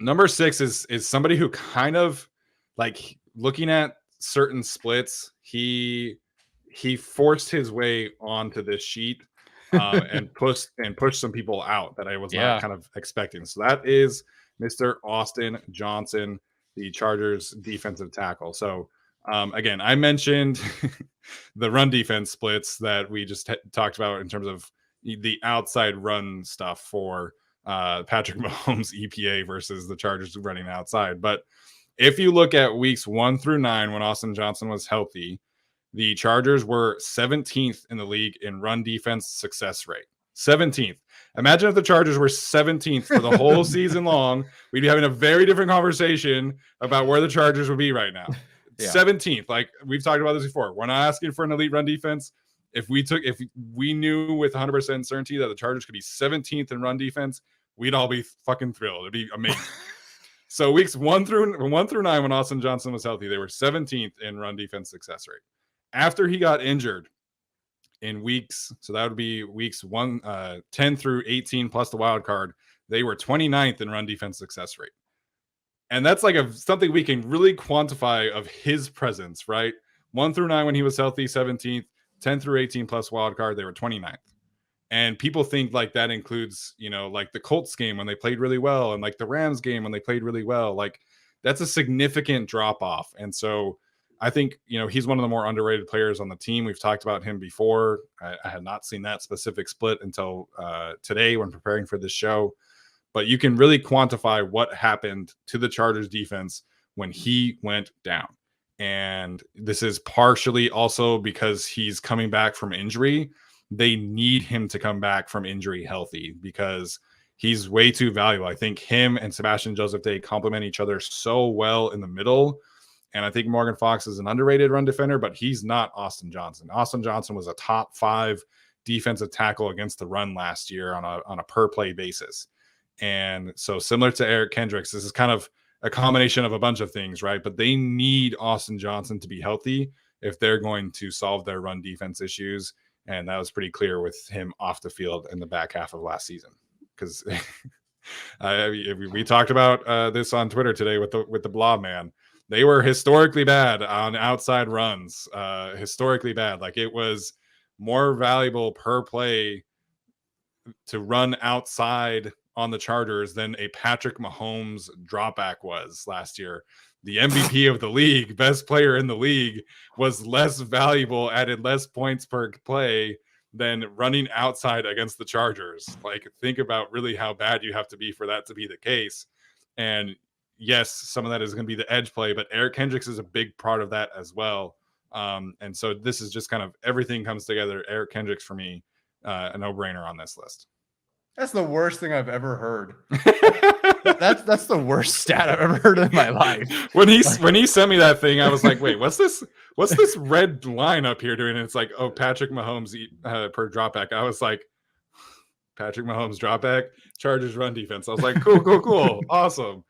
Number 6 is somebody who kind of like looking at certain splits, he forced his way onto this sheet and pushed some people out that I was not Yeah. kind of expecting. So that is Mr. Austin Johnson, the Chargers defensive tackle. So again, I mentioned the run defense splits that we just talked about in terms of the outside run stuff for Patrick Mahomes EPA versus the Chargers running outside. But if you look at weeks 1 through 9 when Austin Johnson was healthy, the Chargers were 17th in the league in run defense success rate. 17th. Imagine if the Chargers were 17th for the whole season long. We'd be having a very different conversation about where the Chargers would be right now. Yeah. 17th. Like we've talked about this before. We're not asking for an elite run defense. If we knew with 100% certainty that the Chargers could be 17th in run defense, we'd all be fucking thrilled. It'd be amazing. So weeks 1 through 9, when Austin Johnson was healthy, they were 17th in run defense success rate. After he got injured in weeks, so that would be weeks 10 through 18 plus the wild card, they were 29th in run defense success rate. And that's like something we can really quantify of his presence, right? 1 through 9 when he was healthy, 17th, 10 through 18 plus wild card, they were 29th. And people think like that includes, like the Colts game when they played really well and like the Rams game when they played really well. Like that's a significant drop off. And so I think, he's one of the more underrated players on the team. We've talked about him before. I had not seen that specific split until today when preparing for this show. But you can really quantify what happened to the Chargers defense when he went down. And this is partially also because he's coming back from injury. They need him to come back from injury healthy because he's way too valuable. I think him and Sebastian Joseph Day complement each other so well in the middle. And I think Morgan Fox is an underrated run defender, but he's not Austin Johnson. Austin Johnson was a top 5 defensive tackle against the run last year on a per play basis. And so similar to Eric Kendricks, this is kind of a combination of a bunch of things, right? But they need Austin Johnson to be healthy if they're going to solve their run defense issues. And that was pretty clear with him off the field in the back half of last season. Because we talked about this on Twitter today with the Blob Man. They were historically bad on outside runs. Historically bad. Like it was more valuable per play to run outside on the Chargers than a Patrick Mahomes dropback was last year. The MVP of the league, best player in the league, was less valuable, added less points per play than running outside against the Chargers. Like, think about really how bad you have to be for that to be the case. And yes, some of that is going to be the edge play, but Eric Kendricks is a big part of that as well. And so this is just kind of everything comes together. Eric Kendricks for me, a no-brainer on this list. That's the worst thing I've ever heard. That's the worst stat I've ever heard in my life. When he sent me that thing, I was like, wait, what's this red line up here doing? And it's like, oh, Patrick Mahomes per dropback. I was like, Patrick Mahomes dropback, Chargers run defense. I was like, cool, awesome.